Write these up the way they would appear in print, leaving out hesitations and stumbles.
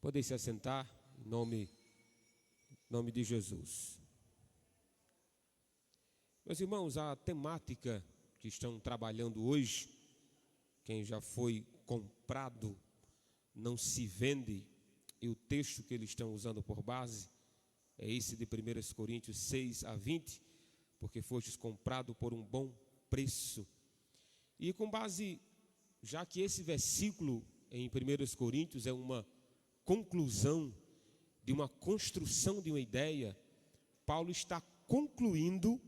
Podem se assentar, em nome de Jesus. Meus irmãos, a temática que estão trabalhando hoje, quem já foi comprado não se vende, e o texto que eles estão usando por base é esse de 1 Coríntios 6-20, porque fostes comprado por um bom preço. E com base, já que esse versículo em 1 Coríntios é uma conclusão de uma construção de uma ideia, Paulo está concluindo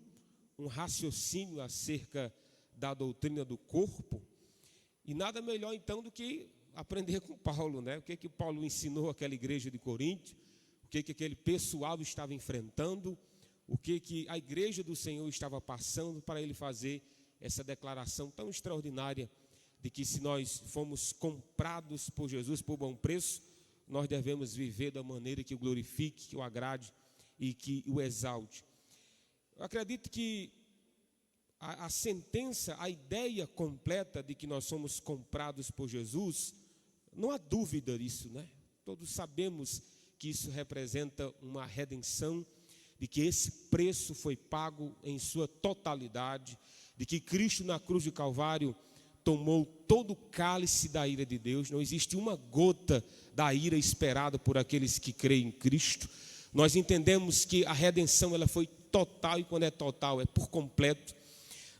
um raciocínio acerca da doutrina do corpo, e nada melhor então do que aprender com Paulo, né? O que Paulo ensinou àquela igreja de Corinto, o que aquele pessoal estava enfrentando, o que a igreja do Senhor estava passando, para ele fazer essa declaração tão extraordinária de que se nós fomos comprados por Jesus por bom preço, nós devemos viver da maneira que o glorifique, que o agrade e que o exalte. Eu acredito que a sentença, a ideia completa de que nós somos comprados por Jesus, não há dúvida disso, né? Todos sabemos que isso representa uma redenção, de que esse preço foi pago em sua totalidade, de que Cristo na cruz de Calvário tomou todo o cálice da ira de Deus. Não existe uma gota da ira esperada por aqueles que creem em Cristo. Nós entendemos que a redenção ela foi total, e quando é total é por completo.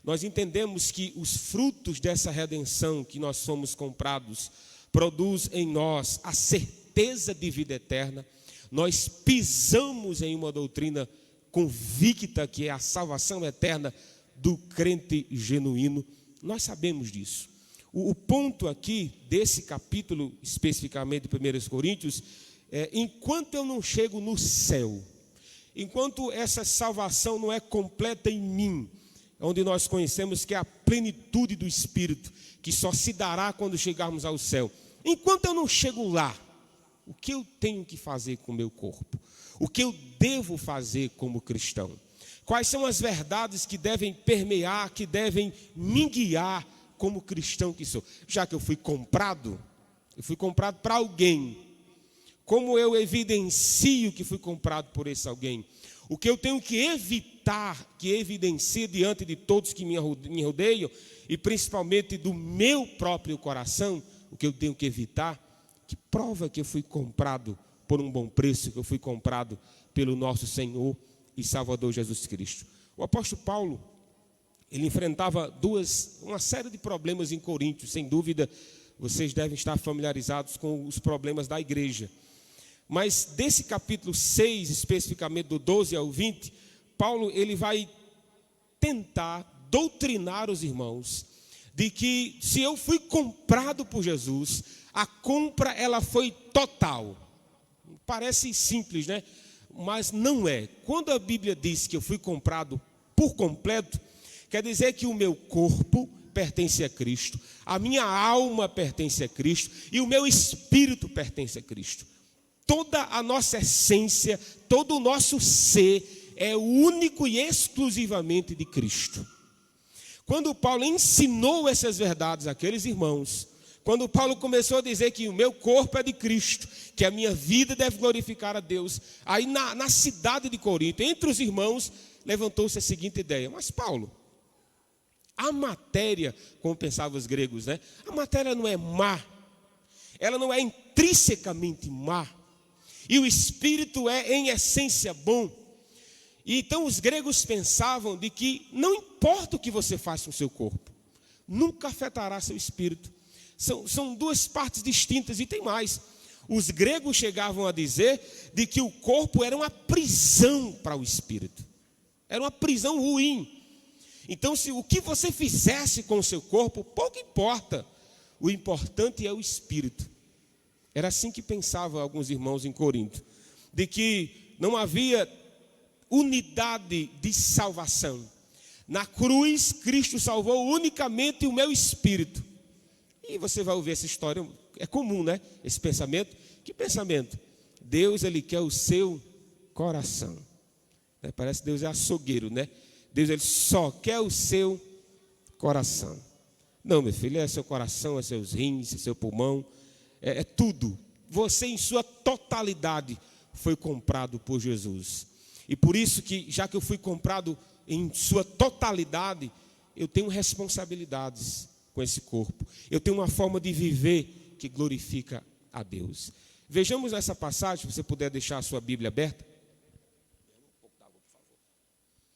Nós entendemos que os frutos dessa redenção que nós somos comprados produz em nós a certeza de vida eterna. Nós pisamos em uma doutrina convicta que é a salvação eterna do crente genuíno. Nós sabemos disso. O ponto aqui desse capítulo, especificamente de 1 Coríntios, é: enquanto eu não chego no céu, enquanto essa salvação não é completa em mim, onde nós conhecemos que é a plenitude do Espírito, que só se dará quando chegarmos ao céu, enquanto eu não chego lá, o que eu tenho que fazer com o meu corpo? O que eu devo fazer como cristão? Quais são as verdades que devem permear, que devem me guiar como cristão que sou? Já que eu fui comprado para alguém. Como eu evidencio que fui comprado por esse alguém? O que eu tenho que evitar, que evidencie diante de todos que me rodeiam, e principalmente do meu próprio coração, o que eu tenho que evitar, que prova que eu fui comprado por um bom preço, que eu fui comprado pelo nosso Senhor e Salvador Jesus Cristo. O apóstolo Paulo, ele enfrentava uma série de problemas em Corinto. Sem dúvida, vocês devem estar familiarizados com os problemas da igreja. Mas desse capítulo 6, especificamente do 12 ao 20, Paulo ele vai tentar doutrinar os irmãos de que se eu fui comprado por Jesus, a compra ela foi total. Parece simples, né? Mas não é. Quando a Bíblia diz que eu fui comprado por completo, quer dizer que o meu corpo pertence a Cristo, a minha alma pertence a Cristo e o meu espírito pertence a Cristo. Toda a nossa essência, todo o nosso ser é único e exclusivamente de Cristo. Quando Paulo ensinou essas verdades àqueles irmãos, quando Paulo começou a dizer que o meu corpo é de Cristo, que a minha vida deve glorificar a Deus, aí na cidade de Corinto, entre os irmãos, levantou-se a seguinte ideia: mas Paulo, a matéria, como pensavam os gregos, né? A matéria não é má, ela não é intrinsecamente má, e o espírito é em essência bom. E então os gregos pensavam de que não importa o que você faça com o seu corpo, nunca afetará seu espírito. São duas partes distintas. E tem mais, os gregos chegavam a dizer de que o corpo era uma prisão para o espírito, era uma prisão ruim. Então se o que você fizesse com o seu corpo, pouco importa, o importante é o espírito. Era assim que pensavam alguns irmãos em Corinto, de que não havia unidade de salvação. Na cruz, Cristo salvou unicamente o meu espírito. E você vai ouvir essa história, é comum, né? Esse pensamento. Que pensamento? Deus, ele quer o seu coração. Parece que Deus é açougueiro, né? Deus, ele só quer o seu coração. Não, meu filho, é seu coração, é seus rins, é seu pulmão, é tudo. você em sua totalidade foi comprado por Jesus. E por isso que, já que eu fui comprado em sua totalidade, eu tenho responsabilidades com esse corpo. Eu tenho uma forma de viver que glorifica a Deus. Vejamos essa passagem, se você puder deixar a sua Bíblia aberta.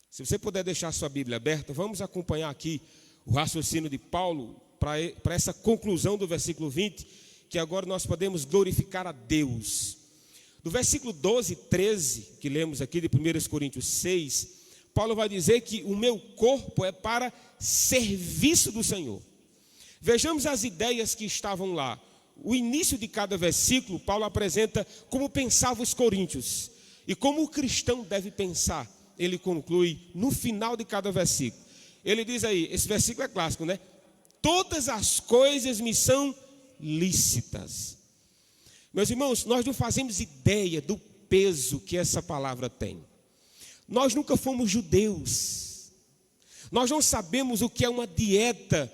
Se você puder deixar a sua Bíblia aberta, vamos acompanhar aqui o raciocínio de Paulo para essa conclusão do versículo 20, que agora nós podemos glorificar a Deus. Do versículo 12 e 13, que lemos aqui de 1 Coríntios 6, Paulo vai dizer que o meu corpo é para serviço do Senhor. Vejamos as ideias que estavam lá. O início de cada versículo, Paulo apresenta como pensavam os coríntios e como o cristão deve pensar. Ele conclui no final de cada versículo. Ele diz aí, esse versículo é clássico, né? Todas as coisas me são lícitas. Meus irmãos, nós não fazemos ideia do peso que essa palavra tem. Nós nunca fomos judeus. Nós não sabemos o que é uma dieta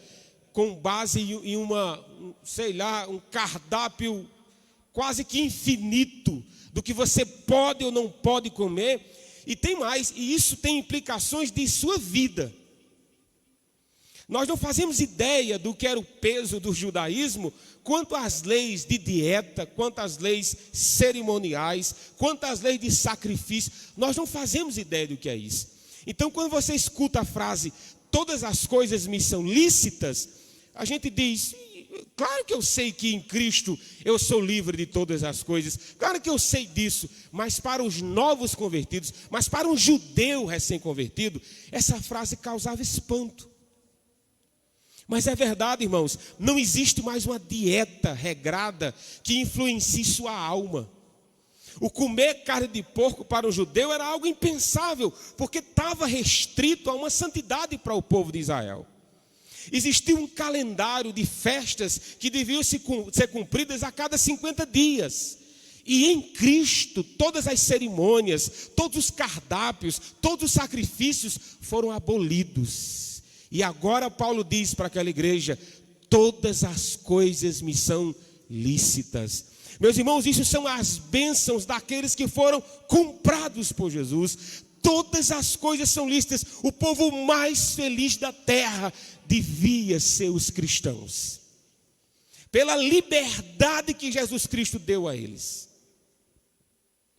com base em um cardápio quase que infinito do que você pode ou não pode comer. E tem mais, e isso tem implicações de sua vida. Nós não fazemos ideia do que era o peso do judaísmo quanto às leis de dieta, quanto às leis cerimoniais, quanto às leis de sacrifício. Nós não fazemos ideia do que é isso. Então, quando você escuta a frase, todas as coisas me são lícitas, a gente diz, claro que eu sei que em Cristo eu sou livre de todas as coisas, claro que eu sei disso, mas para os novos convertidos, mas para um judeu recém-convertido, essa frase causava espanto. Mas é verdade, irmãos, não existe mais uma dieta regrada que influencie sua alma. O comer carne de porco para o judeu era algo impensável, porque estava restrito a uma santidade para o povo de Israel. Existia um calendário de festas que deviam ser cumpridas a cada 50 dias. E em Cristo, todas as cerimônias, todos os cardápios, todos os sacrifícios foram abolidos. E agora Paulo diz para aquela igreja, todas as coisas me são lícitas. Meus irmãos, isso são as bênçãos daqueles que foram comprados por Jesus. Todas as coisas são lícitas. O povo mais feliz da terra devia ser os cristãos. Pela liberdade que Jesus Cristo deu a eles.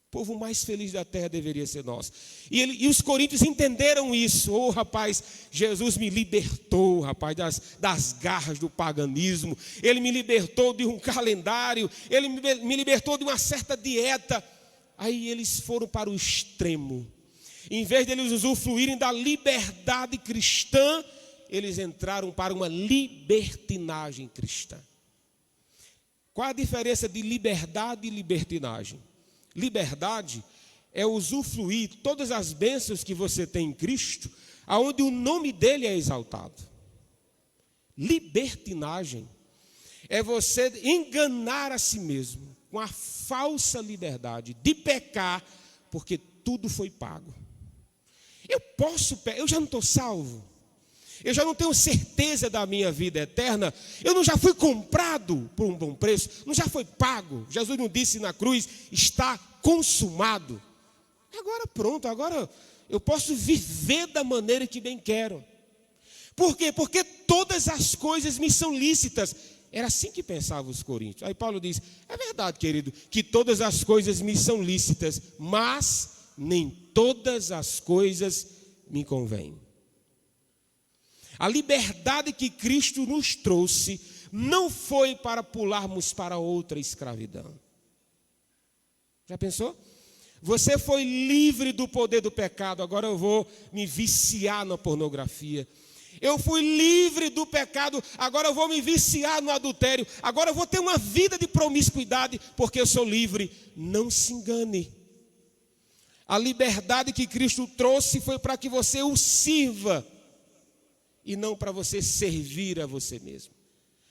O povo mais feliz da terra deveria ser nós. E os coríntios entenderam isso. Oh, rapaz, Jesus me libertou, rapaz, das garras do paganismo. Ele me libertou de um calendário. Ele me libertou de uma certa dieta. Aí eles foram para o extremo. Em vez de eles usufruírem da liberdade cristã, eles entraram para uma libertinagem cristã. Qual a diferença de liberdade e libertinagem? Liberdade é usufruir todas as bênçãos que você tem em Cristo, aonde o nome dele é exaltado. Libertinagem é você enganar a si mesmo com a falsa liberdade de pecar, porque tudo foi pago. Eu já não estou salvo. Eu já não tenho certeza da minha vida eterna. Eu não já fui comprado por um bom preço. Não já foi pago. Jesus não disse na cruz, está consumado. Agora pronto, agora eu posso viver da maneira que bem quero. Por quê? Porque todas as coisas me são lícitas. Era assim que pensavam os coríntios. Aí Paulo diz, é verdade, querido, que todas as coisas me são lícitas, mas nem todas as coisas me convêm. A liberdade que Cristo nos trouxe não foi para pularmos para outra escravidão. Já pensou? Você foi livre do poder do pecado, agora eu vou me viciar na pornografia. Eu fui livre do pecado, agora eu vou me viciar no adultério. Agora eu vou ter uma vida de promiscuidade, porque eu sou livre. Não se engane. A liberdade que Cristo trouxe foi para que você o sirva, e não para você servir a você mesmo.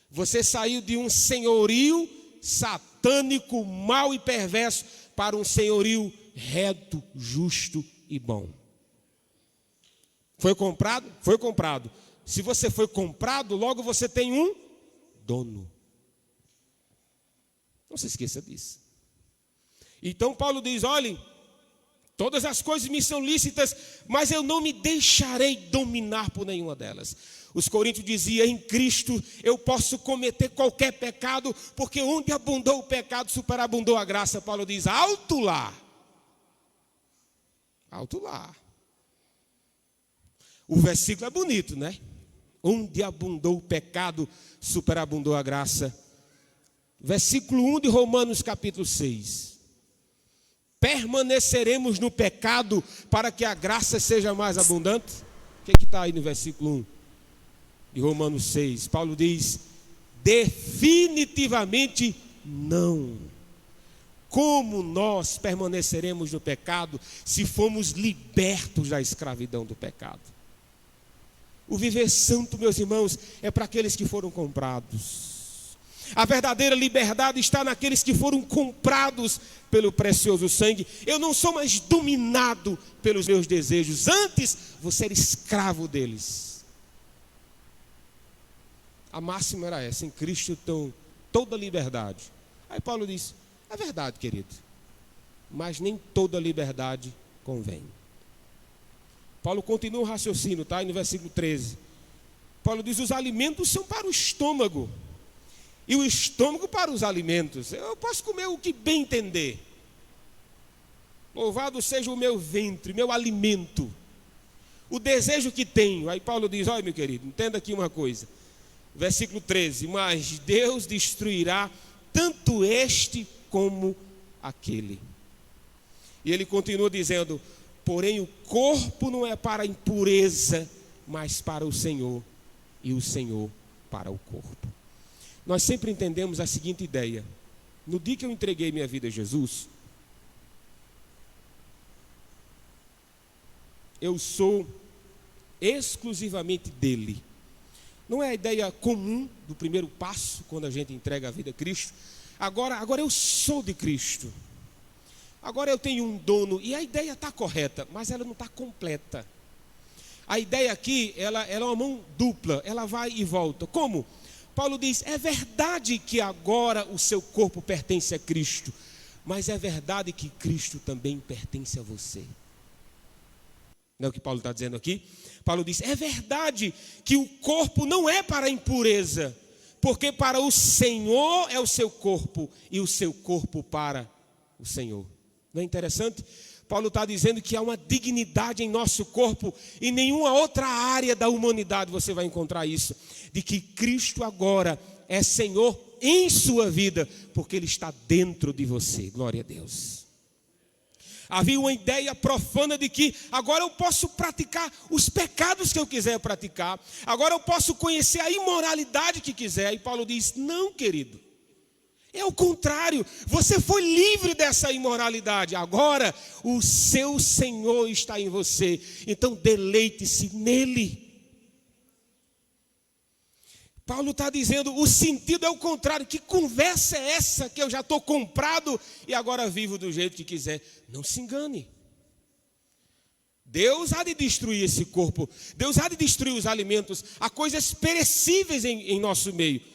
Você saiu de um senhorio satânico, mau e perverso, para um senhorio reto, justo e bom. Foi comprado? Foi comprado. Se você foi comprado, logo você tem um dono. Não se esqueça disso. Então Paulo diz, olhem, todas as coisas me são lícitas, mas eu não me deixarei dominar por nenhuma delas. Os coríntios diziam, em Cristo eu posso cometer qualquer pecado, porque onde abundou o pecado, superabundou a graça. Paulo diz, alto lá. Alto lá. O versículo é bonito, né? Onde abundou o pecado, superabundou a graça. Versículo 1 de Romanos capítulo 6. Permaneceremos no pecado para que a graça seja mais abundante? O que está aí no versículo 1 de Romanos 6? Paulo diz, definitivamente não. Como nós permaneceremos no pecado se fomos libertos da escravidão do pecado? O viver santo, meus irmãos, é para aqueles que foram comprados. A verdadeira liberdade está naqueles que foram comprados pelo precioso sangue. Eu não sou mais dominado pelos meus desejos. Antes, você era escravo deles. A máxima era essa, em Cristo tem toda liberdade. Aí Paulo diz, é verdade, querido, mas nem toda liberdade convém. Paulo continua o raciocínio, tá? Aí no versículo 13. Paulo diz, os alimentos são para o estômago, e o estômago para os alimentos. Eu posso comer o que bem entender. Louvado seja o meu ventre, meu alimento, o desejo que tenho. Aí Paulo diz, olha meu querido, entenda aqui uma coisa. Versículo 13, mas Deus destruirá tanto este como aquele. E ele continua dizendo, porém o corpo não é para a impureza, mas para o Senhor, e o Senhor para o corpo. Nós sempre entendemos a seguinte ideia: no dia que eu entreguei minha vida a Jesus, eu sou exclusivamente dele. Não é a ideia comum do primeiro passo, quando a gente entrega a vida a Cristo. Agora eu sou de Cristo. Agora eu tenho um dono, e a ideia está correta, mas ela não está completa. A ideia aqui, ela é uma mão dupla, ela vai e volta. Como? Paulo diz, é verdade que agora o seu corpo pertence a Cristo, mas é verdade que Cristo também pertence a você. Não é o que Paulo está dizendo aqui? Paulo diz, é verdade que o corpo não é para a impureza, porque para o Senhor é o seu corpo, e o seu corpo para o Senhor. Não é interessante? Paulo está dizendo que há uma dignidade em nosso corpo, e em nenhuma outra área da humanidade você vai encontrar isso, de que Cristo agora é Senhor em sua vida, porque Ele está dentro de você. Glória a Deus. Havia uma ideia profana de que agora eu posso praticar os pecados que eu quiser praticar, agora eu posso conhecer a imoralidade que quiser, e Paulo diz, não, querido. É o contrário, você foi livre dessa imoralidade, agora o seu Senhor está em você, então deleite-se nele. Paulo está dizendo, o sentido é o contrário, que conversa é essa que eu já estou comprado e agora vivo do jeito que quiser? Não se engane. Deus há de destruir esse corpo, Deus há de destruir os alimentos, há coisas perecíveis em nosso meio.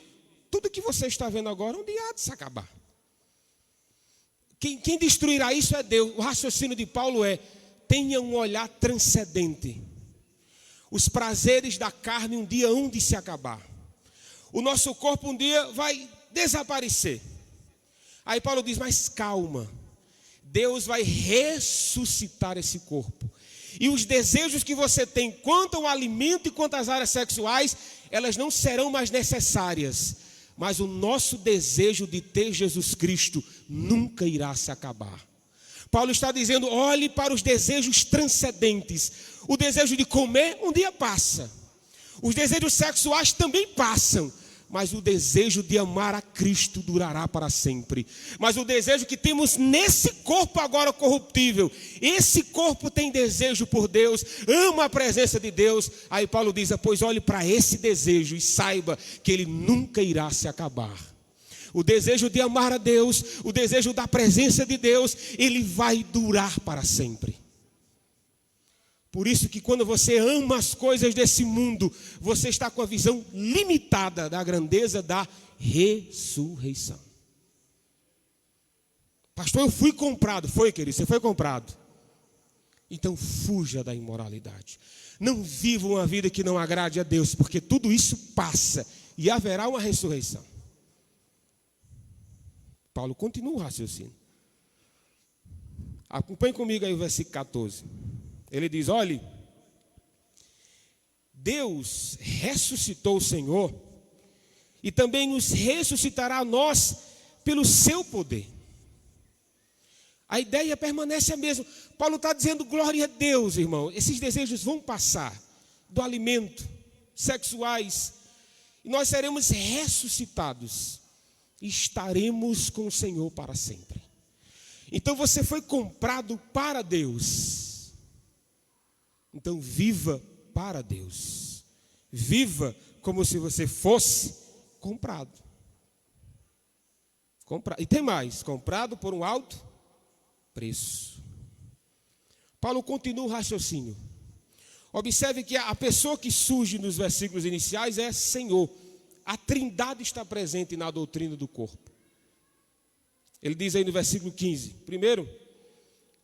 Tudo que você está vendo agora, um dia há de se acabar. Quem destruirá isso é Deus. O raciocínio de Paulo é, tenha um olhar transcendente. Os prazeres da carne um dia hão de se acabar. O nosso corpo um dia vai desaparecer. Aí Paulo diz, mas calma. Deus vai ressuscitar esse corpo. E os desejos que você tem quanto ao alimento e quanto às áreas sexuais, elas não serão mais necessárias. Mas o nosso desejo de ter Jesus Cristo nunca irá se acabar. Paulo está dizendo, olhe para os desejos transcendentes. O desejo de comer um dia passa. Os desejos sexuais também passam. Mas o desejo de amar a Cristo durará para sempre. Mas o desejo que temos nesse corpo agora corruptível, esse corpo tem desejo por Deus, ama a presença de Deus. Aí Paulo diz, pois olhe para esse desejo e saiba que ele nunca irá se acabar. O desejo de amar a Deus, o desejo da presença de Deus, ele vai durar para sempre. Por isso que quando você ama as coisas desse mundo, você está com a visão limitada da grandeza da ressurreição. Pastor, eu fui comprado. Foi, querido, você foi comprado. Então fuja da imoralidade. Não viva uma vida que não agrade a Deus, porque tudo isso passa e haverá uma ressurreição. Paulo continua o raciocínio. Acompanhe comigo aí o versículo 14. Ele diz, olhe, Deus ressuscitou o Senhor e também nos ressuscitará a nós pelo seu poder. A ideia permanece a mesma. Paulo está dizendo, glória a Deus, irmão. Esses desejos vão passar do alimento, sexuais, e nós seremos ressuscitados e estaremos com o Senhor para sempre. Então você foi comprado para Deus. Então viva para Deus. Viva como se você fosse comprado. E tem mais, comprado por um alto preço. Paulo continua o raciocínio. Observe que a pessoa que surge nos versículos iniciais é Senhor. A Trindade está presente na doutrina do corpo. Ele diz aí no versículo 15. Primeiro,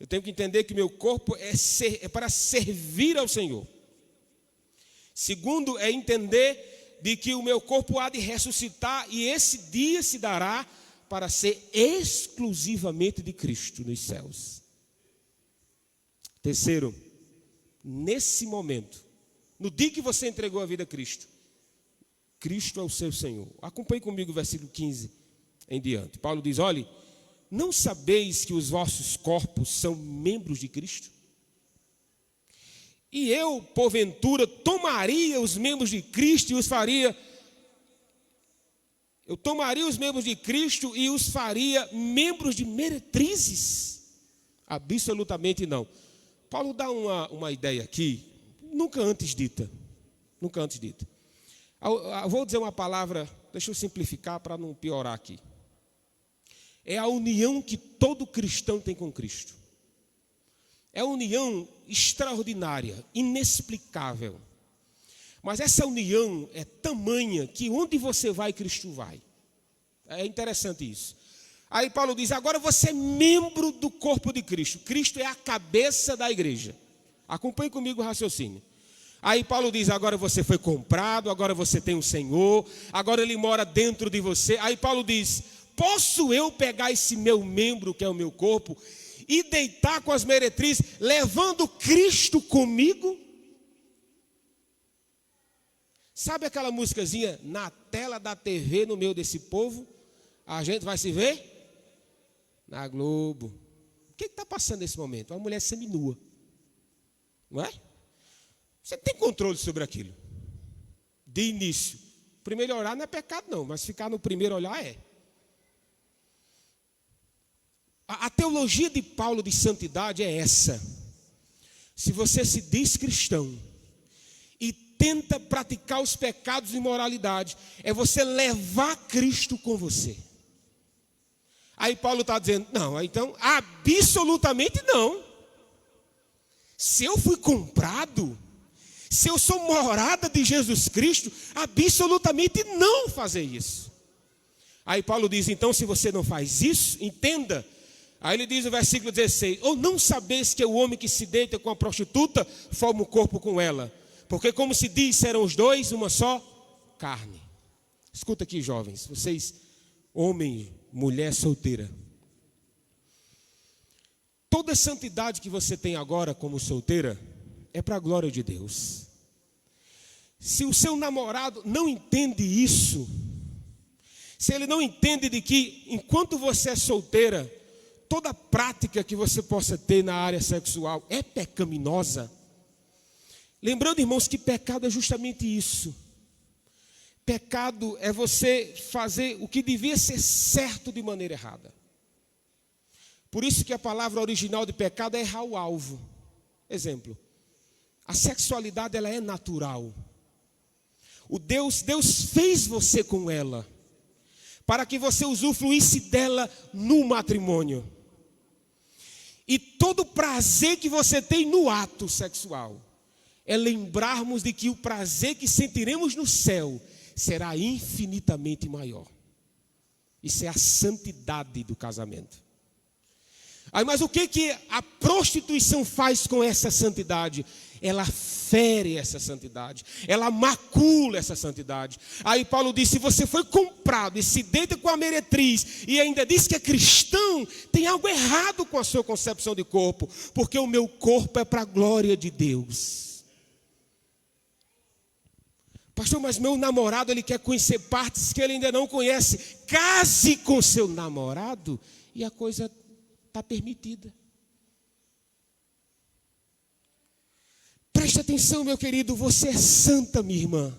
eu tenho que entender que meu corpo é para servir ao Senhor. Segundo, é entender de que o meu corpo há de ressuscitar e esse dia se dará para ser exclusivamente de Cristo nos céus. Terceiro, nesse momento, no dia que você entregou a vida a Cristo, Cristo é o seu Senhor. Acompanhe comigo o versículo 15 em diante. Paulo diz, olhe, não sabeis que os vossos corpos são membros de Cristo? E eu, porventura, tomaria os membros de Cristo e os faria... Eu tomaria os membros de Cristo e os faria membros de meretrizes? Absolutamente não. Paulo dá uma ideia aqui, nunca antes dita. Nunca antes dita. Eu vou dizer uma palavra, deixa eu simplificar para não piorar aqui. É a união que todo cristão tem com Cristo. É uma união extraordinária, inexplicável. Mas essa união é tamanha que onde você vai, Cristo vai. É interessante isso. Aí Paulo diz, agora você é membro do corpo de Cristo. Cristo é a cabeça da igreja. Acompanhe comigo o raciocínio. Aí Paulo diz, agora você foi comprado, agora você tem um Senhor, agora Ele mora dentro de você. Aí Paulo diz, posso eu pegar esse meu membro, que é o meu corpo, e deitar com as meretrizes, levando Cristo comigo? Sabe aquela musicazinha, na tela da TV, no meio desse povo, a gente vai se ver? Na Globo. O que está passando nesse momento? Uma mulher seminua. Não é? Você tem controle sobre aquilo. De início. Primeiro olhar não é pecado não, mas ficar no primeiro olhar é. A teologia de Paulo de santidade é essa. Se você se diz cristão e tenta praticar os pecados de imoralidade, é você levar Cristo com você. Aí Paulo está dizendo, não, então absolutamente não. Se eu fui comprado, se eu sou morada de Jesus Cristo, absolutamente não fazer isso. Aí Paulo diz, então se você não faz isso, entenda. Aí ele diz no versículo 16, ou não sabeis que o homem que se deita com a prostituta forma o corpo com ela? Porque como se diz, serão os dois uma só carne. Escuta aqui, jovens, vocês, homem, mulher solteira. Toda santidade que você tem agora como solteira é para a glória de Deus. Se o seu namorado não entende isso, se ele não entende de que enquanto você é solteira, toda prática que você possa ter na área sexual é pecaminosa. Lembrando, irmãos, que pecado é justamente isso. Pecado é você fazer o que devia ser certo de maneira errada. Por isso que a palavra original de pecado é errar o alvo. Exemplo, a sexualidade ela é natural. Deus fez você com ela, para que você usufruísse dela no matrimônio. E todo prazer que você tem no ato sexual, é lembrarmos de que o prazer que sentiremos no céu será infinitamente maior. Isso é a santidade do casamento. Aí, mas o que a prostituição faz com essa santidade? Ela fere essa santidade, ela macula essa santidade. Aí Paulo diz: se você foi comprado e se deita com a meretriz e ainda diz que é cristão, tem algo errado com a sua concepção de corpo, porque o meu corpo é para a glória de Deus. Pastor, mas meu namorado, ele quer conhecer partes que ele ainda não conhece. Case com seu namorado e a coisa está permitida. Preste atenção, meu querido, você é santa, minha irmã.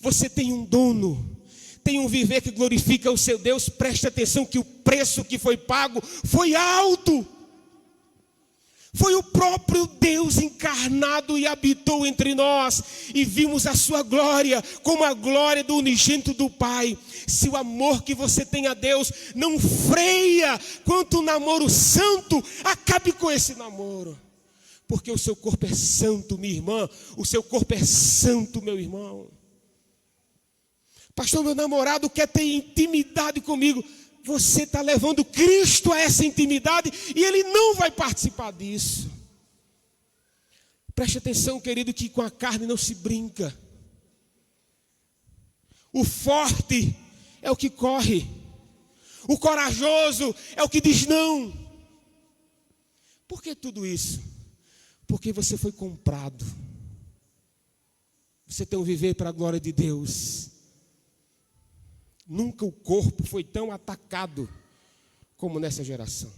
Você tem um dono, tem um viver que glorifica o seu Deus. Preste atenção que o preço que foi pago foi alto. Foi o próprio Deus encarnado e habitou entre nós. E vimos a sua glória como a glória do unigênito do Pai. Se o amor que você tem a Deus não freia quanto um namoro santo, acabe com esse namoro. Porque o seu corpo é santo, minha irmã. O seu corpo é santo, meu irmão. Pastor, meu namorado quer ter intimidade comigo. Você está levando Cristo a essa intimidade e ele não vai participar disso. Preste atenção, querido, que com a carne não se brinca. O forte é o que corre. O corajoso é o que diz não. Por que tudo isso? Porque você foi comprado. Você tem um viver para a glória de Deus. Nunca o corpo foi tão atacado como nessa geração.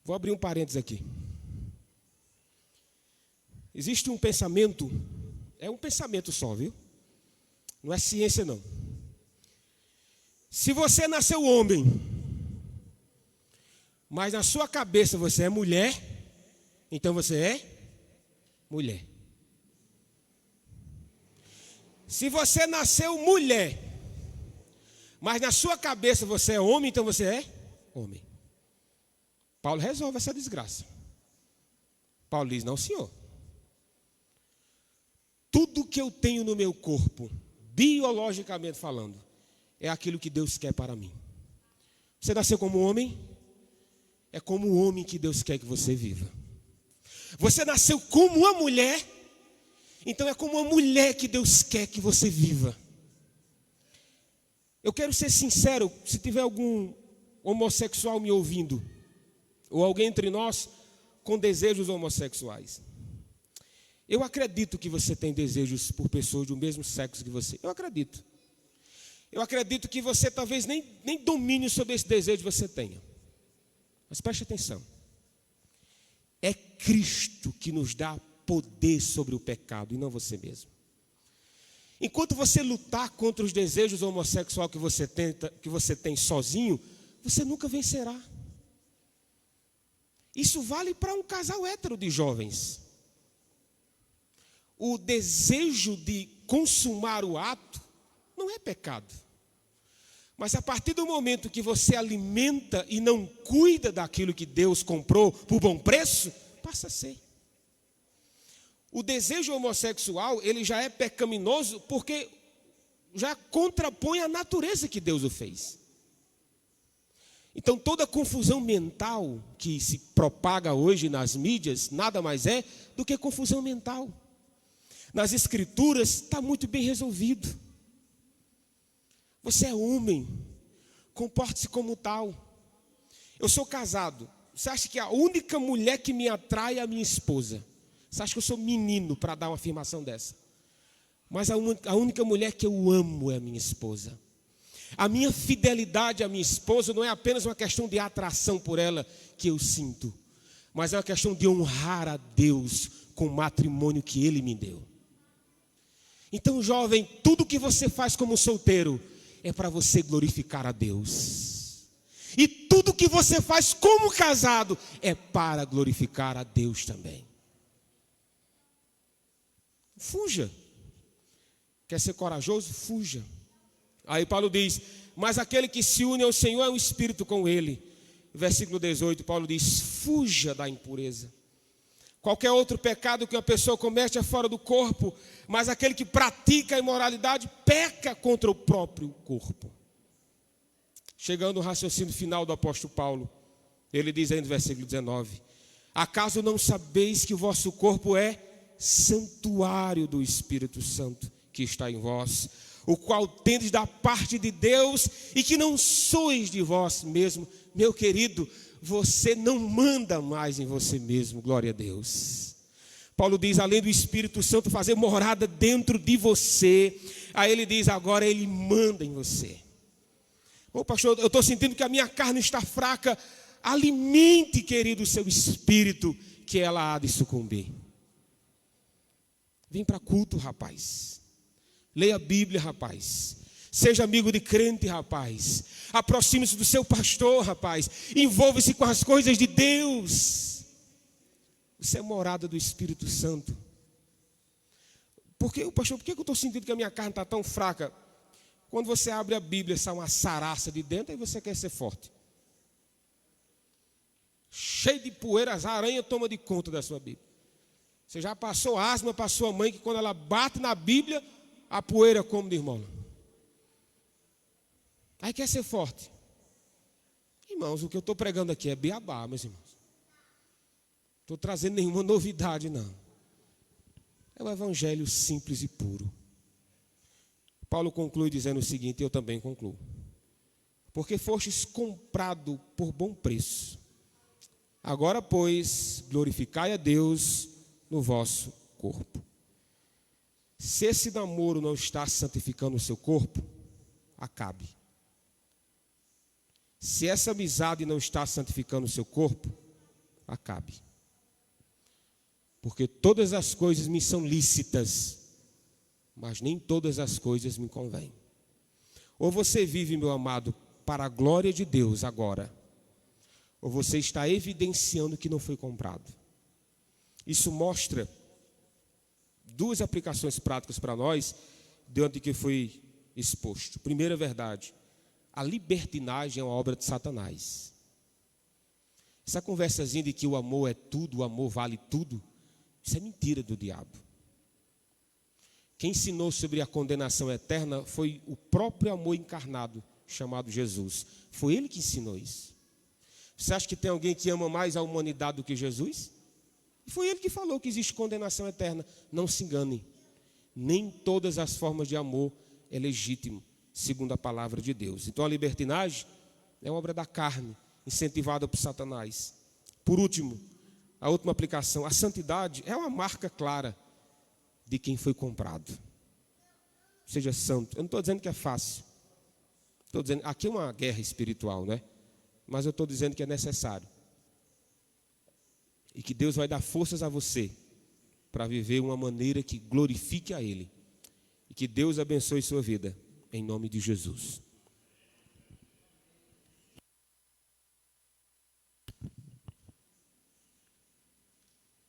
Vou abrir um parênteses aqui. Existe um pensamento, é um pensamento só, viu? Não é ciência, não. Se você nasceu homem, mas na sua cabeça você é mulher, então você é mulher. Se você nasceu mulher, mas na sua cabeça você é homem, então você é homem. Paulo resolve essa desgraça. Paulo diz: não, senhor. Tudo que eu tenho no meu corpo, biologicamente falando, é aquilo que Deus quer para mim. Você nasceu como homem, é como o homem que Deus quer que você viva. Você nasceu como uma mulher, então é como uma mulher que Deus quer que você viva. Eu quero ser sincero, se tiver algum homossexual me ouvindo, ou alguém entre nós com desejos homossexuais. Eu acredito que você tem desejos por pessoas do mesmo sexo que você. Eu acredito. Eu acredito que você talvez nem domínio sobre esse desejo você tenha. Mas preste atenção. É Cristo que nos dá poder sobre o pecado e não você mesmo. Enquanto você lutar contra os desejos homossexuais que você tem sozinho, você nunca vencerá. Isso vale para um casal hétero de jovens. O desejo de consumar o ato não é pecado. Mas a partir do momento que você alimenta e não cuida daquilo que Deus comprou por bom preço, passa a ser. O desejo homossexual, ele já é pecaminoso porque já contrapõe a natureza que Deus o fez. Então toda confusão mental que se propaga hoje nas mídias, nada mais é do que confusão mental. Nas escrituras está muito bem resolvido. Você é homem, comporte-se como tal. Eu sou casado. Você acha que a única mulher que me atrai é a minha esposa? Você acha que eu sou menino para dar uma afirmação dessa? Mas a única mulher que eu amo é a minha esposa. A minha fidelidade à minha esposa não é apenas uma questão de atração por ela que eu sinto, mas é uma questão de honrar a Deus com o matrimônio que Ele me deu. Então, jovem, tudo que você faz como solteiro é para você glorificar a Deus. E tudo que você faz como casado é para glorificar a Deus também. Fuja. Quer ser corajoso? Fuja. Aí Paulo diz: mas aquele que se une ao Senhor é um espírito com Ele. Versículo 18, Paulo diz: fuja da impureza. Qualquer outro pecado que uma pessoa comete é fora do corpo, mas aquele que pratica a imoralidade peca contra o próprio corpo. Chegando ao raciocínio final do apóstolo Paulo, ele diz aí no versículo 19: acaso não sabeis que o vosso corpo é santuário do Espírito Santo que está em vós, o qual tendes da parte de Deus e que não sois de vós mesmo? Meu querido, você não manda mais em você mesmo, glória a Deus. Paulo diz, além do Espírito Santo fazer morada dentro de você, aí ele diz, agora ele manda em você. Ô pastor, eu estou sentindo que a minha carne está fraca. Alimente, querido, o seu espírito, que ela há de sucumbir. Vem para culto, rapaz. Leia a Bíblia, rapaz. Seja amigo de crente, rapaz. Aproxime-se do seu pastor, rapaz. Envolva-se com as coisas de Deus. Isso é morada do Espírito Santo. Pastor, por que eu estou sentindo que a minha carne está tão fraca? Quando você abre a Bíblia, sai uma saraça de dentro e você quer ser forte. Cheio de poeira, as aranhas tomam de conta da sua Bíblia. Você já passou asma para sua mãe, que quando ela bate na Bíblia, a poeira come de irmão. Aí quer ser forte. Irmãos, o que eu estou pregando aqui é beabá, meus irmãos. Não estou trazendo nenhuma novidade, não. É o evangelho simples e puro. Paulo conclui dizendo o seguinte, eu também concluo. Porque fostes comprado por bom preço. Agora, pois, glorificai a Deus no vosso corpo. Se esse namoro não está santificando o seu corpo, acabe. Se essa amizade não está santificando o seu corpo, acabe. Porque todas as coisas me são lícitas, mas nem todas as coisas me convêm. Ou você vive, meu amado, para a glória de Deus agora, ou você está evidenciando que não foi comprado. Isso mostra duas aplicações práticas para nós, diante do que foi exposto. Primeira verdade, a libertinagem é uma obra de Satanás. Essa conversazinha de que o amor é tudo, o amor vale tudo, isso é mentira do diabo. Quem ensinou sobre a condenação eterna foi o próprio amor encarnado, chamado Jesus. Foi ele que ensinou isso. Você acha que tem alguém que ama mais a humanidade do que Jesus? E foi ele que falou que existe condenação eterna. Não se enganem. Nem todas as formas de amor é legítimo, segundo a palavra de Deus. Então a libertinagem é uma obra da carne, incentivada por Satanás. Por último, a última aplicação, a santidade é uma marca clara de quem foi comprado. Seja santo. Eu não estou dizendo que é fácil. Estou dizendo, aqui é uma guerra espiritual, né? Mas eu estou dizendo que é necessário. E que Deus vai dar forças a você para viver uma maneira que glorifique a Ele. E que Deus abençoe sua vida, em nome de Jesus.